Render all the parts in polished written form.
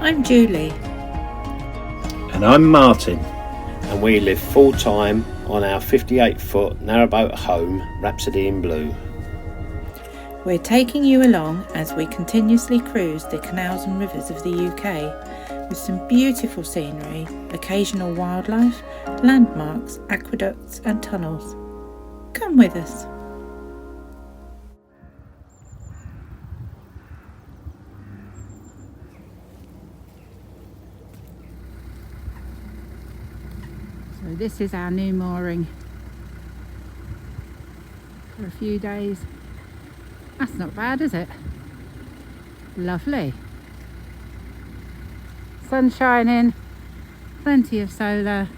I'm Julie. And I'm Martin, and we live full-time on our 58-foot narrowboat home, Rhapsody in Blue. We're taking you along as we continuously cruise the canals and rivers of the UK with some beautiful scenery, occasional wildlife, landmarks, aqueducts and tunnels. Come with us. So this is our new mooring for a few days. That's not bad, is it? Lovely. Sun shining, plenty of solar,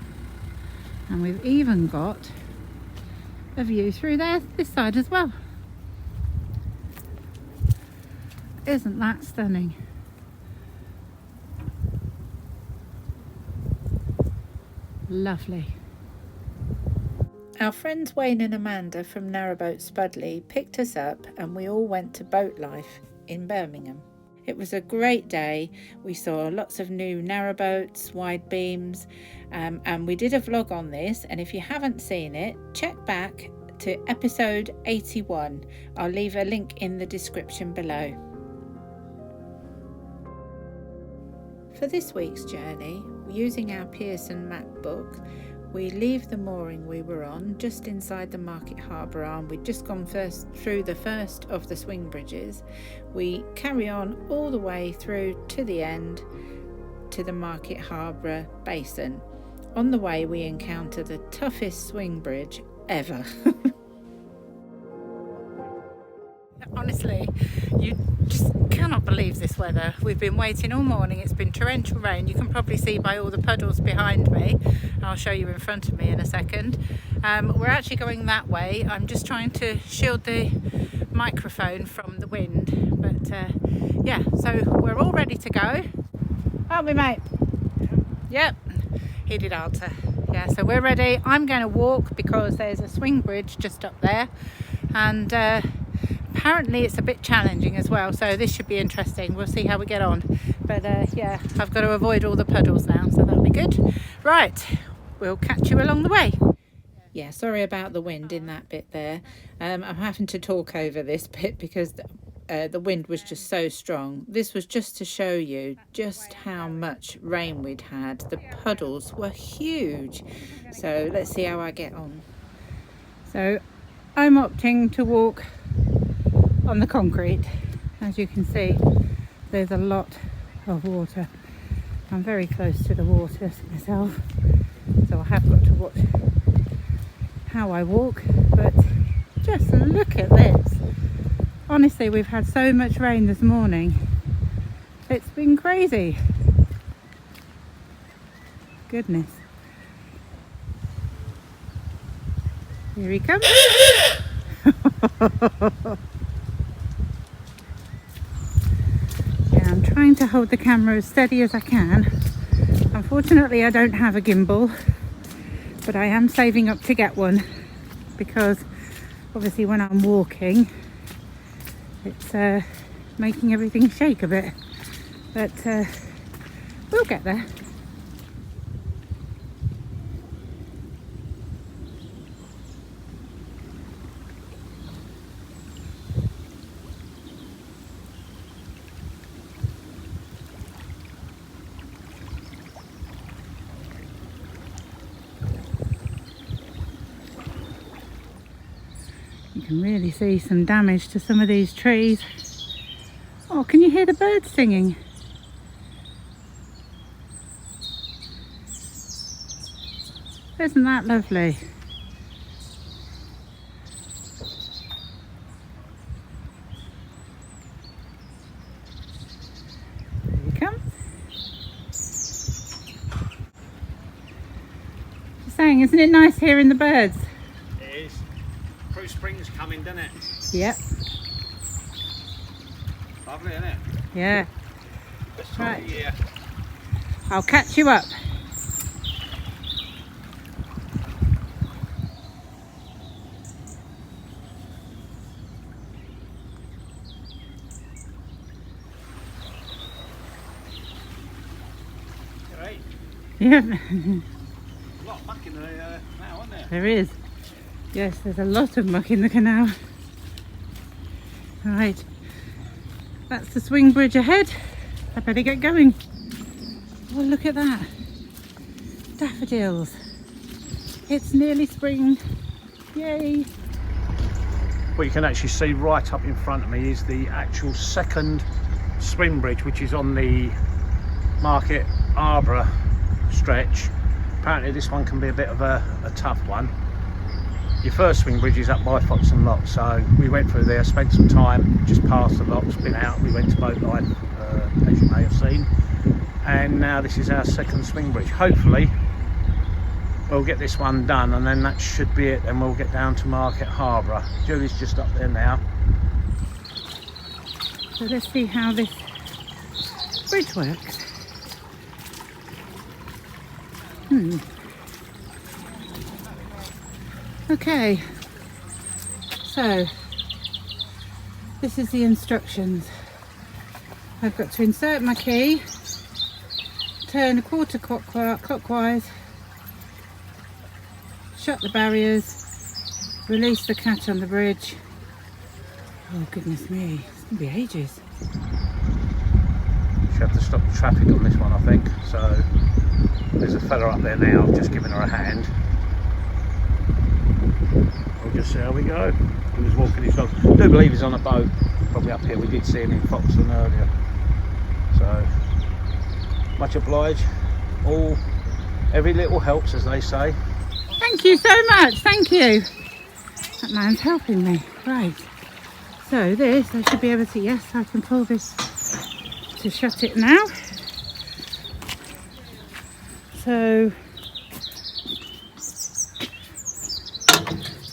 and we've even got a view through there this side as well. Isn't that stunning? Lovely. Our friends Wayne and Amanda from Narrowboat Spudley picked us up and we all went to BoatLife in Birmingham. It was a great day. We saw lots of new narrowboats, wide beams, and we did a vlog on this, and if you haven't seen it, check back to episode 81. I'll leave a link in the description below. For this week's journey, using our Pearson map book, we leave the mooring we were on just inside the Market Harbour Arm. We'd just gone through the first of the swing bridges. We carry on all the way through to the end to the Market Harbour Basin. On the way we encounter the toughest swing bridge ever. Honestly, you just cannot believe this weather. We've been waiting all morning. It's been torrential rain. You can probably see by all the puddles behind me. I'll show you in front of me in a second. We're actually going that way. I'm just trying to shield the microphone from the wind. But yeah, so we're all ready to go. Aren't we, mate? Yep, he did answer. Yeah, so we're ready. I'm going to walk because there's a swing bridge just up there. And apparently it's a bit challenging as well, so this should be interesting. We'll see how we get on. But yeah, I've got to avoid all the puddles now, so that'll be good. Right, we'll catch you along the way. Yeah, sorry about the wind in that bit there. I'm having to talk over this bit because the wind was just so strong. This was just to show you just how much rain we'd had. The puddles were huge. So let's see how I get on. So I'm opting to walk on the concrete. As you can see, there's a lot of water. I'm very close to the water myself, so I have got to watch how I walk. But just look at this. Honestly, we've had so much rain this morning. It's been crazy. Goodness. Here he comes. I'm trying to hold the camera as steady as I can. Unfortunately, I don't have a gimbal, but I am saving up to get one because obviously when I'm walking, it's making everything shake a bit. But we'll get there. You can really see some damage to some of these trees. Oh, can you hear the birds singing? Isn't that lovely? There you come. Just saying, isn't it nice hearing the birds? It is. Spring's coming, doesn't it? Yep. Lovely, isn't it? Yeah. This time of year. I'll catch you up. Yeah. A lot of muck in the canal, isn't there? There is. Yes, there's a lot of muck in the canal. Right, that's the swing bridge ahead. I better get going. Oh, look at that. Daffodils. It's nearly spring. Yay. What you can actually see right up in front of me is the actual second swing bridge, which is on the Market Harbour stretch. Apparently this one can be a bit of a tough one. Your first swing bridge is up by Foxton Lock, so we went through there, spent some time just past the locks, been out, we went to BoatLife, as you may have seen, and now this is our second swing bridge. Hopefully we'll get this one done and then that should be it, then we'll get down to Market Harbour. Julie's just up there now. So let's see how this bridge works. Okay, so this is the instructions. I've got to insert my key, turn a quarter clockwise, shut the barriers, release the catch on the bridge. Oh goodness me, it's going to be ages. She have to stop the traffic on this one, I think, so there's a fella up there now just giving her a hand. We'll just see how we go. He was walking his dog. I do believe he's on a boat, probably up here. We did see him in Foxton earlier. So, much obliged. Every little helps, as they say. Thank you so much, thank you. That man's helping me. Right, so this, I should be able to, yes, I can pull this to shut it now. So,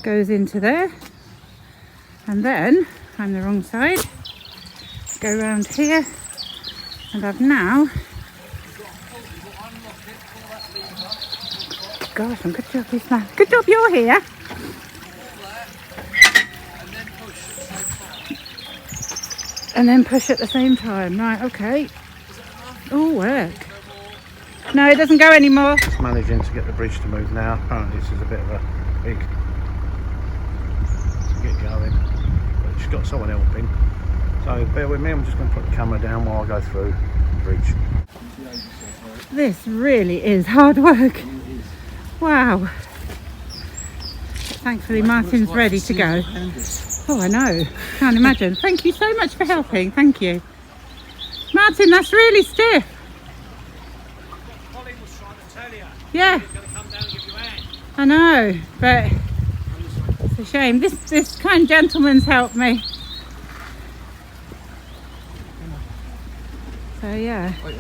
goes into there, and then I'm the wrong side, go around here, and I've now, gosh, I'm good job this man, good job you're here, and then push at the same time. Right, okay, all work. No, it doesn't go anymore. Just managing to get the bridge to move now. Apparently this is a bit of a big get going, but she's got someone helping, so bear with me. I'm just going to put the camera down while I go through the bridge. This really is hard work. Wow. Thankfully Martin's ready to go. Oh, I know, can't imagine. Thank you so much for helping, thank you. Martin, that's really stiff. Colin was trying to tell you. Yeah, He's going to come down and give you a hand. I know, but it's a shame. This kind gentleman's helped me. So yeah. Wait.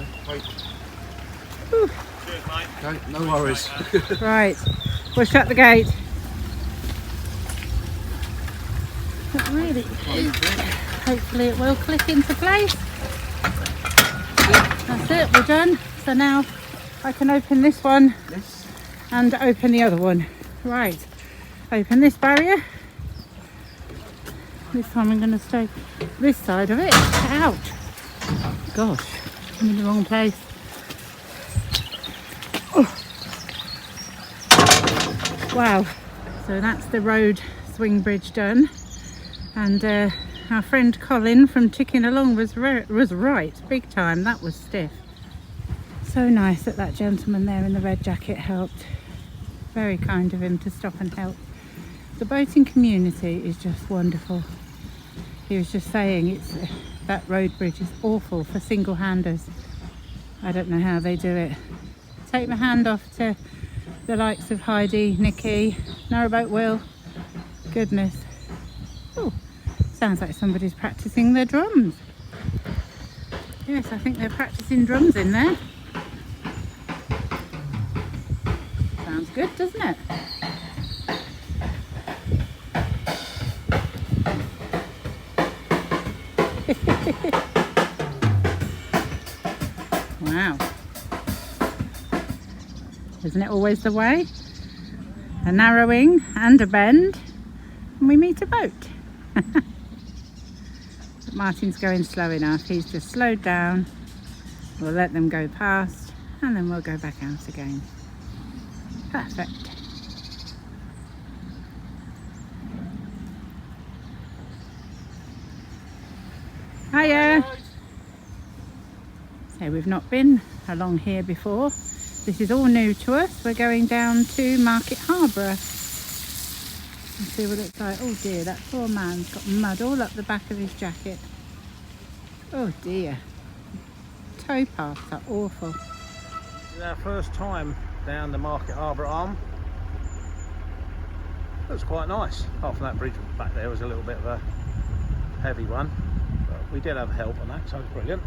Whew. Cheers, mate. Okay, no worries. Right, we'll shut the gate. But really, hopefully it will click into place. That's it, we're done. So now I can open this one and open the other one. Right, open this barrier. This time I'm going to stay this side of it. Ouch. Gosh, I'm in the wrong place. Oh. Wow. So that's the road swing bridge done. And our friend Colin from Ticking Along was right, big time. That was stiff. So nice that that gentleman there in the red jacket helped. Very kind of him to stop and help. The boating community is just wonderful. He was just saying that road bridge is awful for single-handers. I don't know how they do it. Take my hand off to the likes of Heidi, Nikki, Narrowboat Will. Goodness. Oh, sounds like somebody's practicing their drums. Yes, I think they're practicing drums in there. Sounds good, doesn't it? Wow. Isn't it always the way? A narrowing and a bend, and we meet a boat. But Martin's going slow enough. He's just slowed down. We'll let them go past, and then we'll go back out again. Perfect. Hiya! So we've not been along here before. This is all new to us. We're going down to Market Harbour. Let's see what it's like. Oh dear, that poor man's got mud all up the back of his jacket. Oh dear. Towpaths are awful. This is our first time down the Market Harbour arm. It was quite nice. Apart from that bridge back there was a little bit of a heavy one. But we did have help on that, so it was brilliant.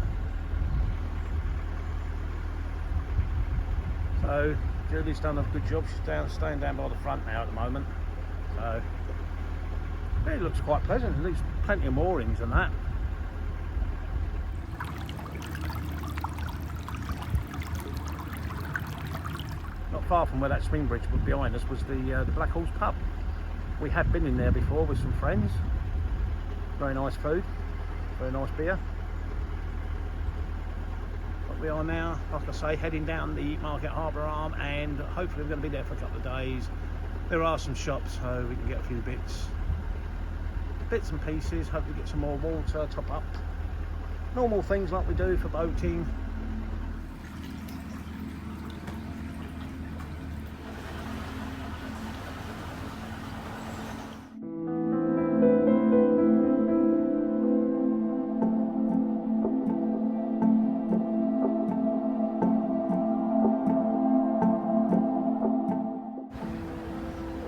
So Julie's done a good job. She's staying down by the front now at the moment. So yeah, it looks quite pleasant. At least plenty of moorings and that. Not far from where that swing bridge was behind us was the Black Horse pub. We had been in there before with some friends. Very nice food, very nice beer. But we are now, like I say, heading down the Market Harbour arm, and hopefully we're going to be there for a couple of days. There are some shops, so we can get a few bits and pieces. Hopefully get some more water, top up. Normal things like we do for boating.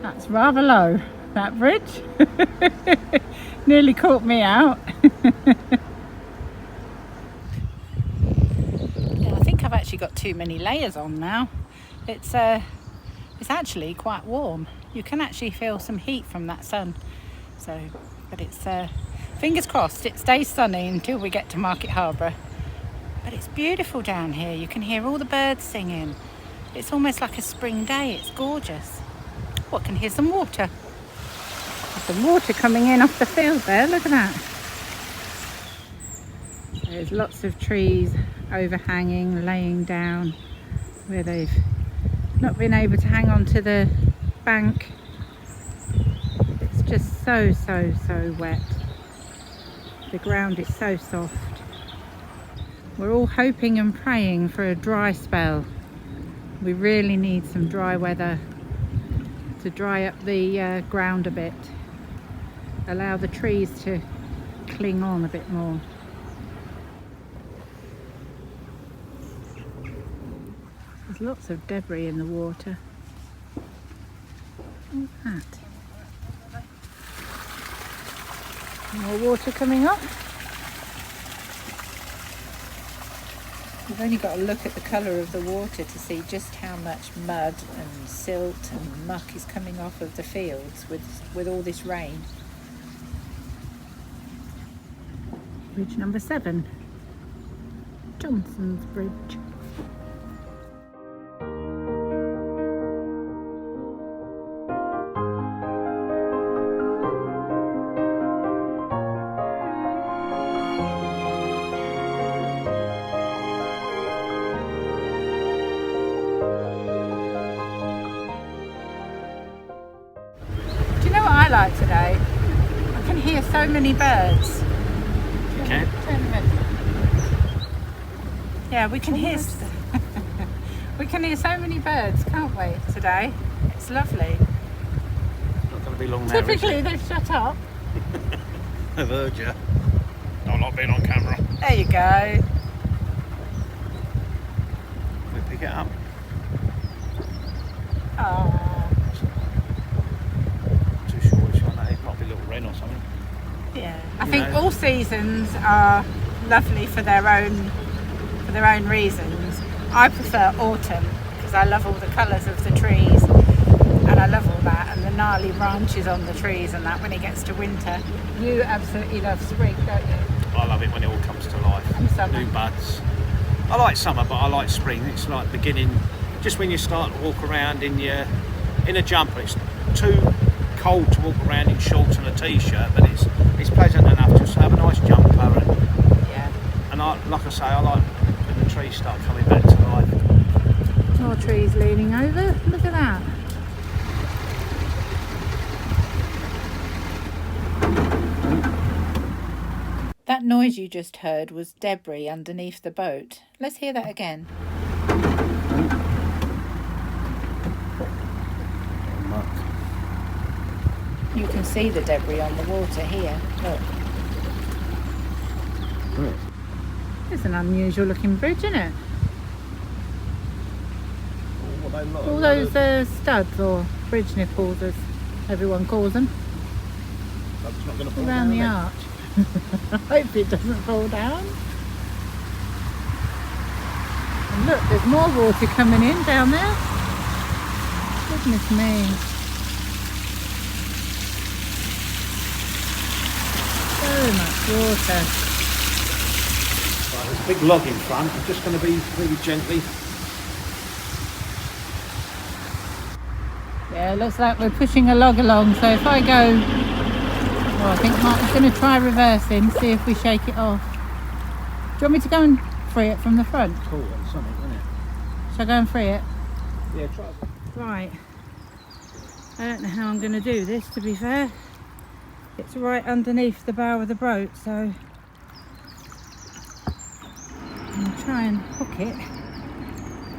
That's rather low, that bridge. Nearly caught me out. Yeah, I think I've actually got too many layers on now. It's actually quite warm. You can actually feel some heat from that sun. So, but it's fingers crossed it stays sunny until we get to Market Harbour. But it's beautiful down here. You can hear all the birds singing. It's almost like a spring day. It's gorgeous. Oh, I can hear some water. There's some water coming in off the field there. Look at that. There's lots of trees overhanging, laying down where they've not been able to hang on to the bank. It's just so wet. The ground is so soft. We're all hoping and praying for a dry spell. We really need some dry weather to dry up the ground a bit, allow the trees to cling on a bit more. There's lots of debris in the water. Look at that. More water coming up. You've only got to look at the colour of the water to see just how much mud and silt and muck is coming off of the fields with all this rain. Bridge number 7, Johnson's Bridge. I like today. I can hear so many birds. You can? Yeah, we can hear we can hear so many birds, can't we, today? It's lovely. Not going to be long now. Typically they've shut up. I've heard you. Not like being on camera. There you go. We pick it up. Oh. Or something. Yeah, I think all seasons are lovely for their own reasons. I prefer autumn because I love all the colours of the trees, and I love all that, and the gnarly branches on the trees and that when it gets to winter. You absolutely love spring, don't you? I love it when it all comes to life. And summer. New buds. I like summer, but I like spring. It's like beginning, just when you start to walk around in a jumper. It's too cold to walk around in shorts and a t-shirt, but it's pleasant enough just to have a nice jumper, and yeah. And like I say, I like when the trees start coming back to life. More trees leaning over. Look at that. That noise you just heard was debris underneath the boat. Let's hear that again. You can see the debris on the water here. Look. It's an unusual looking bridge, isn't it? All those studs or bridge nipples, as everyone calls them, around the arch. I hope it doesn't fall down. And look, there's more water coming in down there. Goodness me. So much water. Right, there's a big log in front. I'm just going to be really gently. Yeah, it looks like we're pushing a log along, so if I go, well, I think Mark's going to try reversing, see if we shake it off. Do you want me to go and free it from the front? Cool, that's something, isn't it? Shall I go and free it? Yeah, try it. Right. I don't know how I'm going to do this, to be fair. It's right underneath the bow of the boat, so I'm going to try and hook it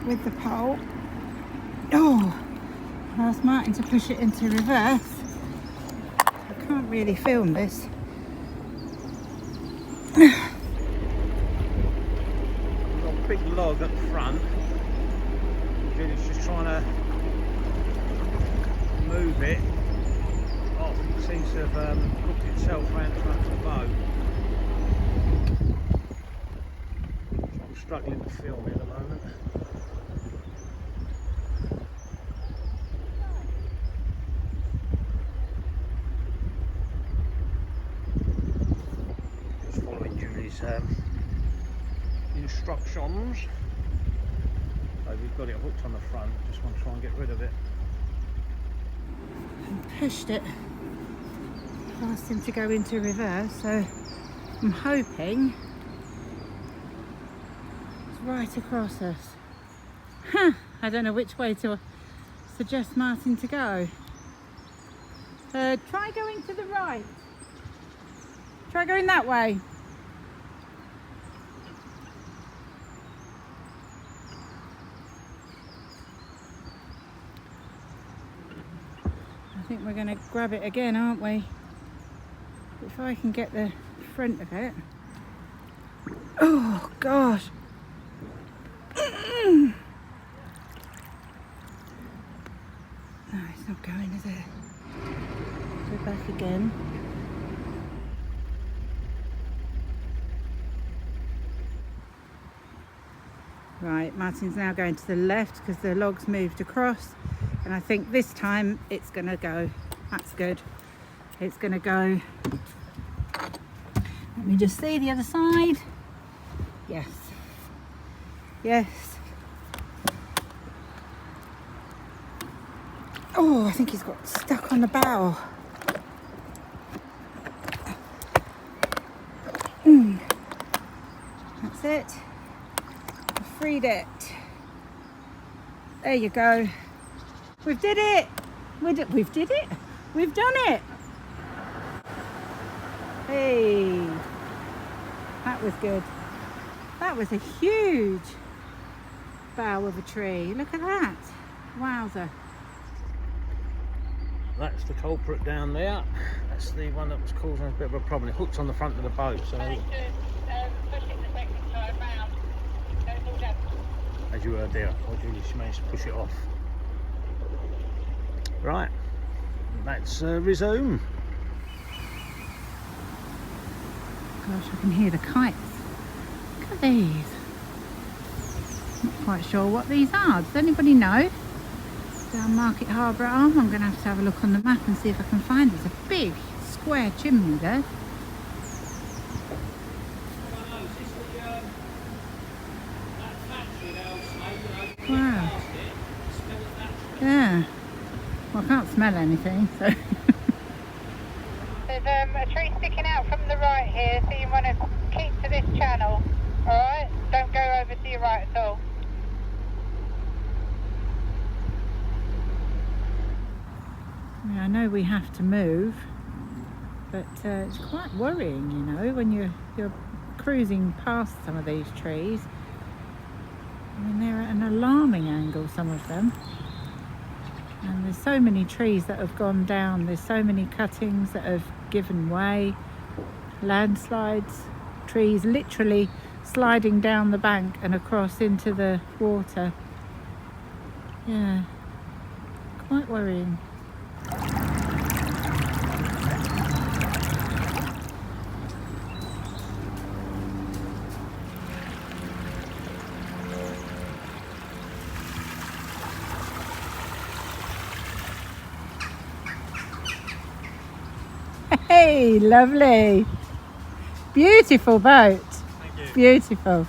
with the pole. Oh! I asked Martin to push it into reverse. I can't really film this. We've got a big log at the front. Julie's just trying to move it off. It seems to have hooked itself around the front of the boat. I'm struggling to film it at the moment. Instructions. So we've got it hooked on the front, just want to try and get rid of it. And pushed it. Asked him to go into reverse, so I'm hoping it's right across us. Huh, I don't know which way to suggest Martin to go. Try going to the right. Try going that way. I think we're going to grab it again, aren't we? If I can get the front of it. Oh gosh. No, it's not going, is it? Go back again. Right, Martin's now going to the left because the log's moved across. And I think this time it's going to go. That's good. It's going to go. Let me just see the other side. Yes. Yes. Oh, I think he's got stuck on the bow. That's it. I freed it. There you go. We've did it. We've did it. We've done it. Hey, that was good. That was a huge bough of a tree. Look at that. Wowzer. That's the culprit down there. That's the one that was causing a bit of a problem. It hooked on the front of the boat. So, push it the second time round. as you heard there, she managed to push it off. Right, let's resume. Gosh, I can hear the kites. Look at these. Not quite sure what these are. Does anybody know? Down Market Harbour Arm. I'm going to have a look on the map and see if I can find it. There's a big square chimney there. Wow. Yeah. Well, I can't smell anything, so. There's a tree sticking out from the right here, so you want to keep to this channel, alright? Don't go over to your right at all. mean, I know we have to move, but it's quite worrying, you know, when you're cruising past some of these trees. I mean, they're at an alarming angle, some of them. And there's so many trees that have gone down. There's so many cuttings that have given way. Landslides, trees literally sliding down the bank and across into the water. Yeah, quite worrying. Hey, lovely. Beautiful boat. Thank you. Beautiful.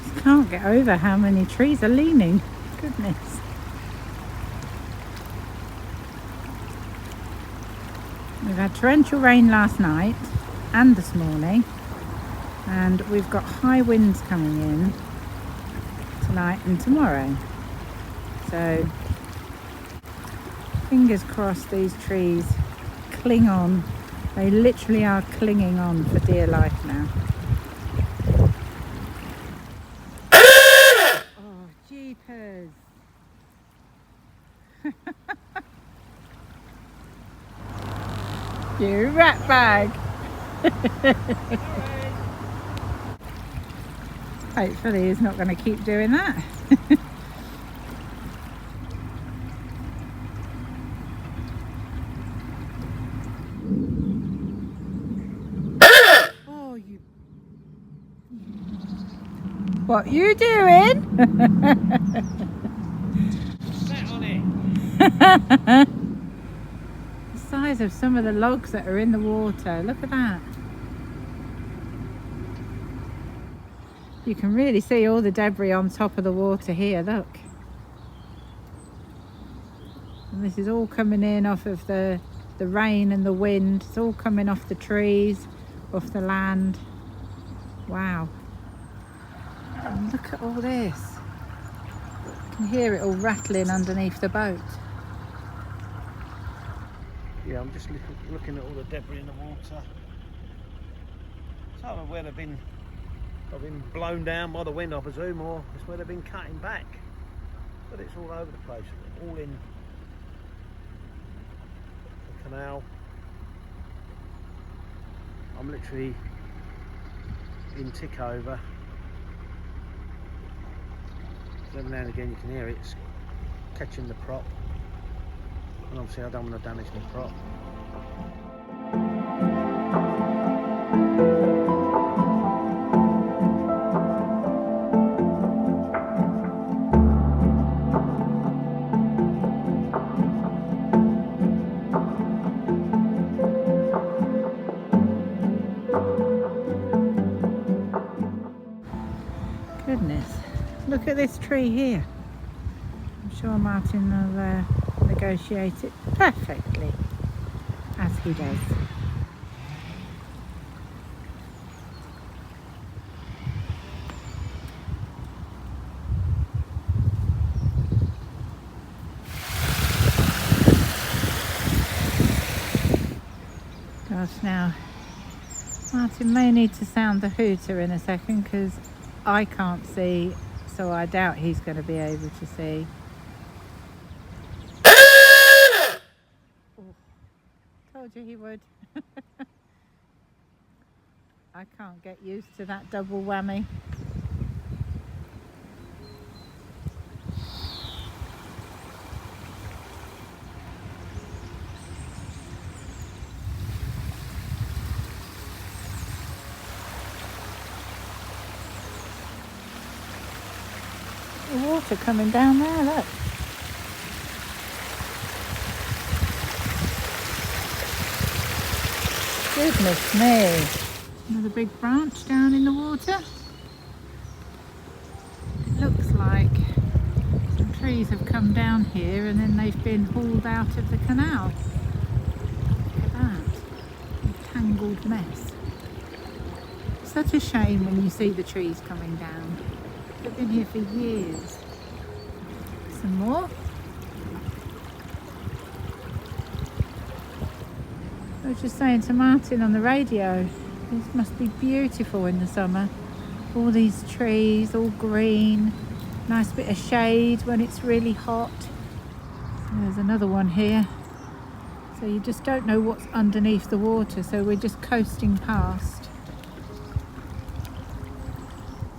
Just can't get over how many trees are leaning. Goodness. We've had torrential rain last night and this morning, and we've got high winds coming in tonight and tomorrow, so fingers crossed these trees cling on. They literally are clinging on for dear life now. Oh, jeepers. You rat bag. Hopefully he's not going to keep doing that. Oh, you... What you doing? Sat on it. The size of some of the logs that are in the water. Look at that. You can really see all the debris on top of the water here, look. And this is all coming in off of the rain and the wind. It's all coming off the trees, off the land. Wow. And look at all this. You can hear it all rattling underneath the boat. Yeah, I'm just looking at all the debris in the water. So I don't know where they've been blown down by the wind, I presume, or it's where they've been cutting back. But it's all over the place, all in the canal. I'm literally in tick over. So every now and again you can hear it, it's catching the prop. And obviously I don't want to damage the prop. Goodness, look at this tree here. I'm sure Martin will negotiate it perfectly, as he does. Gosh, now Martin may need to sound the hooter in a second because I can't see, so I doubt he's going to be able to see. Oh, told you he would. I can't get used to that double whammy. The water coming down there, look. Goodness me. Another big branch down in the water. It looks like some trees have come down here and then they've been hauled out of the canal. Look at that. tangled mess. Such a shame when you see the trees coming down. They've been here for years. Some more. I was just saying to Martin on the radio, this must be beautiful in the summer. All these trees, all green, nice bit of shade when it's really hot. There's another one here. So you just don't know what's underneath the water, so we're just coasting past.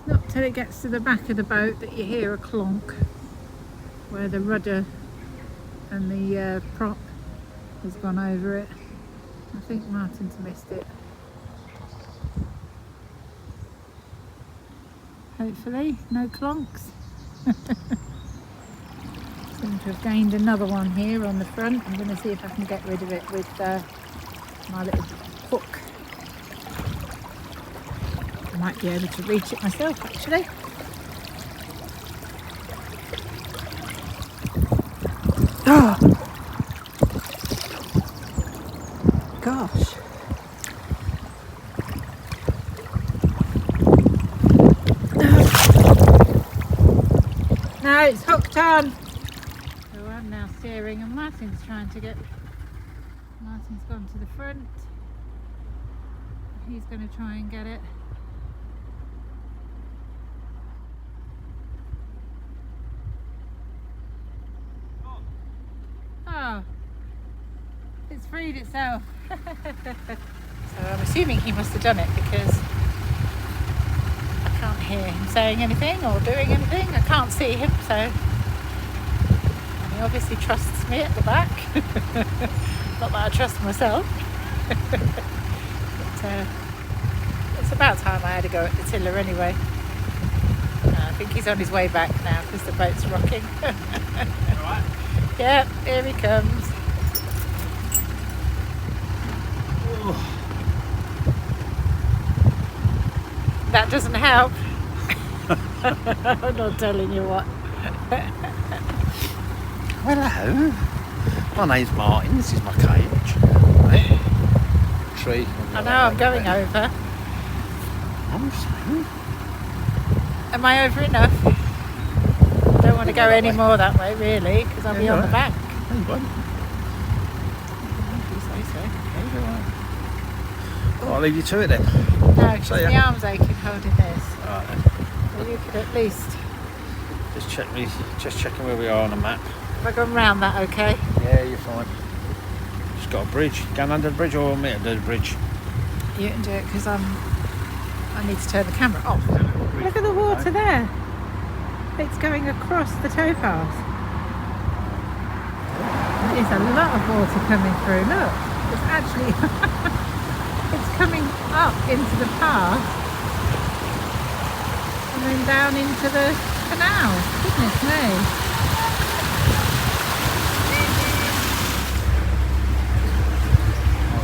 Not till it gets to the back of the boat that you hear a clonk, where the rudder and the prop has gone over it. I think Martin's missed it. Hopefully, no clonks. Seem to have gained another one here on the front. I'm going to see if I can get rid of it with my little hook. I might be able to reach it myself actually. Oh! Gosh. No, it's hooked on. So I'm now steering and Martin's trying to get... Martin's gone to the front. He's going to try and get it. Oh, it's freed itself. So I'm assuming he must have done it because I can't hear him saying anything or doing anything. I can't see him, so and he obviously trusts me at the back. Not that I trust myself. But it's about time I had a go at the tiller anyway. I think he's on his way back now because the boat's rocking. Alright. Yep, here he comes. That doesn't help. I'm not telling you what. Well, hello. My name's Martin. This is my cage. Right. Tree. I know, I'm going over. I'm saying. Am I over enough? I don't want to go any more that way, really, because I'll be on the back. No, you won't. If you say so. Well, I'll leave you to it then. No, because the arm's aching holding this. Alright then. So you could at least... Just checking where we are on the map. Have I gone round that okay? Yeah, you're fine. Just got a bridge. Going under the bridge or me to do the bridge? You can do it because I need to turn the camera off. Look at the water there. It's going across the towpath. There's a lot of water coming through. Look, it's actually it's coming up into the path and then down into the canal. Goodness me.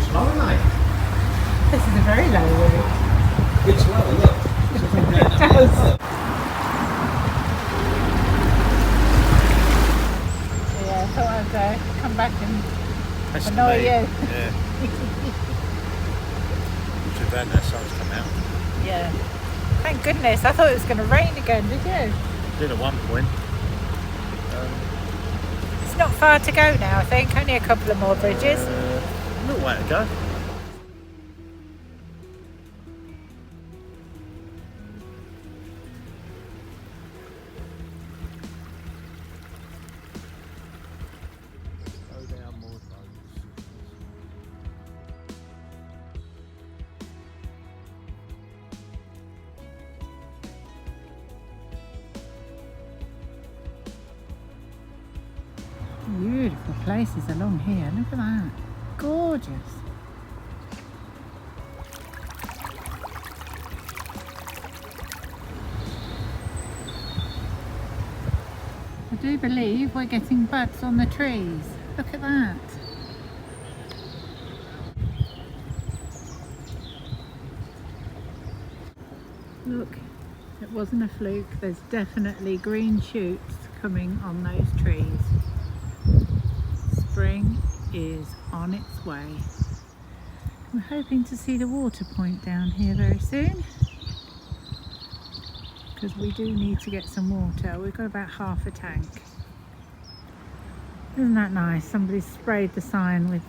Slow, mate. This is a very low route. It's slow, look. It does. Yeah, I thought I'd come back and That's annoy me. you. Yeah. Not too bad that sun's come out. Yeah. Thank goodness. I thought it was going to rain again, did you? Did at one point. It's not far to go now, I think. Only a couple of more bridges. A little way to go. Beautiful places along here. Look at that. Gorgeous. I do believe we're getting buds on the trees. Look at that. Look, it wasn't a fluke. There's definitely green shoots coming on those trees. Spring is on its way. We're hoping to see the water point down here very soon, because we do need to get some water. We've got about half a tank. Isn't that nice? Somebody sprayed the sign with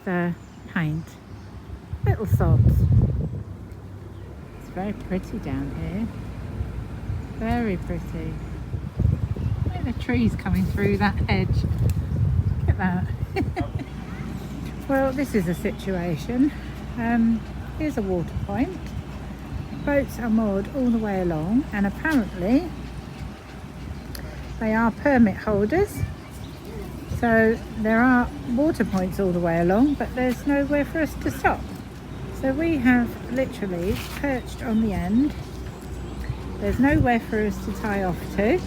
paint. Little sods. It's very pretty down here. Very pretty. Look at the trees coming through that hedge. Look at that. Well, this is a situation. Here's a water point. Boats are moored all the way along, and apparently they are permit holders. So there are water points all the way along, but there's nowhere for us to stop. So we have literally perched on the end. There's nowhere for us to tie off to.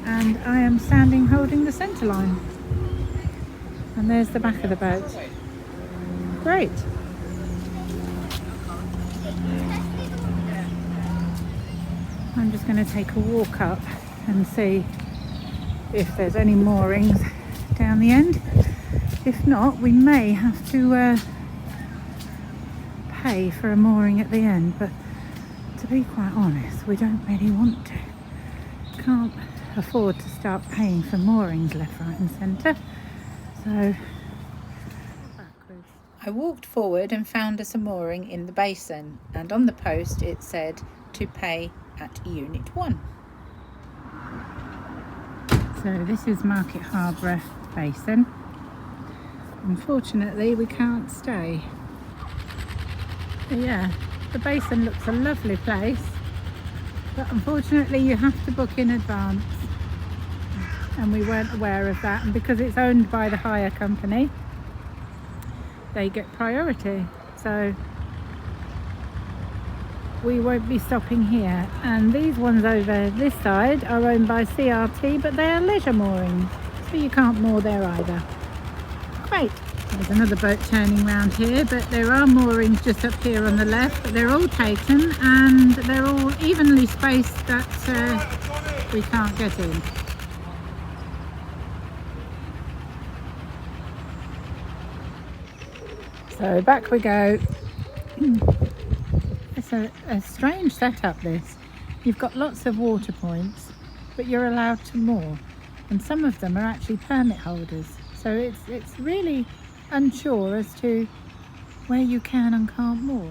And I am standing holding the centre line. And there's the back of the boat. Great. I'm just going to take a walk up and see if there's any moorings down the end. If not, we may have to pay for a mooring at the end, but to be quite honest, we don't really want to. Can't afford to start paying for moorings left, right and centre. So backwards. I walked forward and found us a mooring in the basin, and on the post it said to pay at Unit 1. So this is Market Harbour Basin. Unfortunately we can't stay. But yeah, the basin looks a lovely place, but unfortunately you have to book in advance, and we weren't aware of that, and because it's owned by the hire company they get priority, so we won't be stopping here. And these ones over this side are owned by CRT, but they are leisure moorings, so you can't moor there either. Great. There's another boat turning round here, but there are moorings just up here on the left, but they're all taken and they're all evenly spaced that we can't get in. So back we go. It's a strange setup, this. You've got lots of water points, but you're allowed to moor, and some of them are actually permit holders, so it's really unsure as to where you can and can't moor.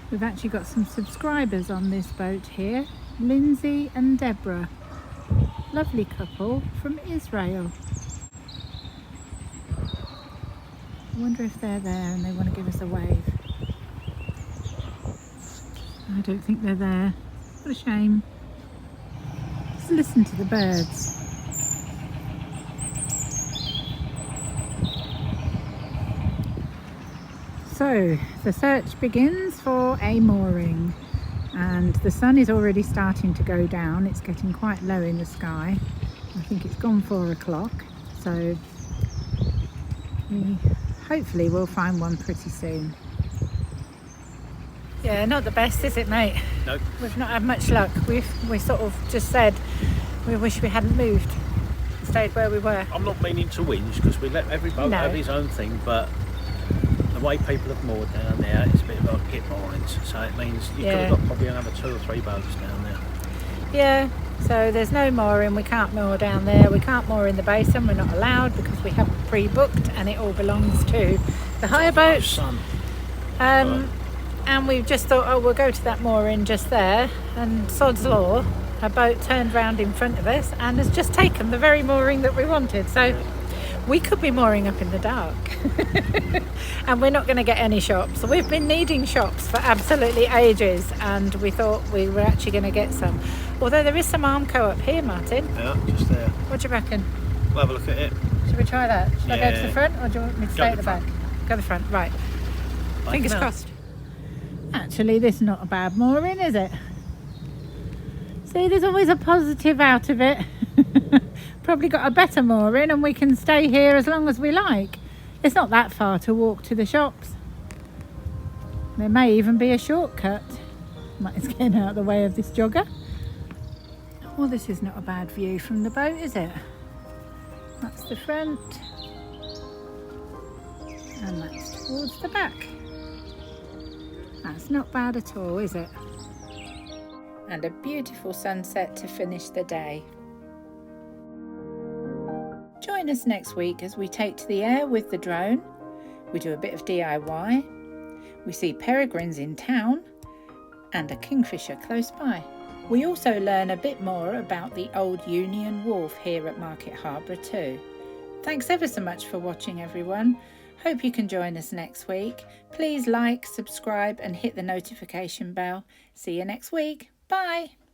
We've actually got some subscribers on this boat here, Lindsay and Deborah, lovely couple from Israel. I wonder if they're there and they want to give us a wave. I don't think they're there. What a shame. Just listen to the birds. So the search begins for a mooring, and the sun is already starting to go down. It's getting quite low in the sky. I think it's gone 4 o'clock, so we hopefully we'll find one pretty soon. Yeah, not the best, is it, mate? Nope. We've not had much luck. We sort of just said we wish we hadn't moved, stayed where we were. I'm not meaning to whinge, because we let every boat have his own thing, but the way people have moored down there, it's a bit like hit moorings, so it means you could have got probably another 2 or 3 boats down there. Yeah, so there's no mooring, we can't moor down there, we can't moor in the basin, we're not allowed because we haven't pre-booked, and it all belongs to the hire boats. And we've just thought, oh, we'll go to that mooring just there, and sod's law, a boat turned round in front of us and has just taken the very mooring that we wanted. So we could be mooring up in the dark and we're not going to get any shops. So we've been needing shops for absolutely ages, and we thought we were actually going to get some. Although there is some Armco up here, Martin. Yeah, just there. What do you reckon? We'll have a look at it. Should we try that? Should I go to the front, or do you want me to stay at the back? Front. Go to the front, right. Like Fingers crossed. Actually, this is not a bad mooring, is it? See, there's always a positive out of it. Probably got a better mooring, and we can stay here as long as we like. It's not that far to walk to the shops. There may even be a shortcut. It's getting out of the way of this jogger. Well, this is not a bad view from the boat, is it? That's the front, and that's towards the back. That's not bad at all, is it? And a beautiful sunset to finish the day. Join us next week as we take to the air with the drone. We do a bit of DIY. We see peregrines in town and a kingfisher close by. We also learn a bit more about the old Union Wharf here at Market Harbour too. Thanks ever so much for watching, everyone. Hope you can join us next week. Please like, subscribe and hit the notification bell. See you next week. Bye.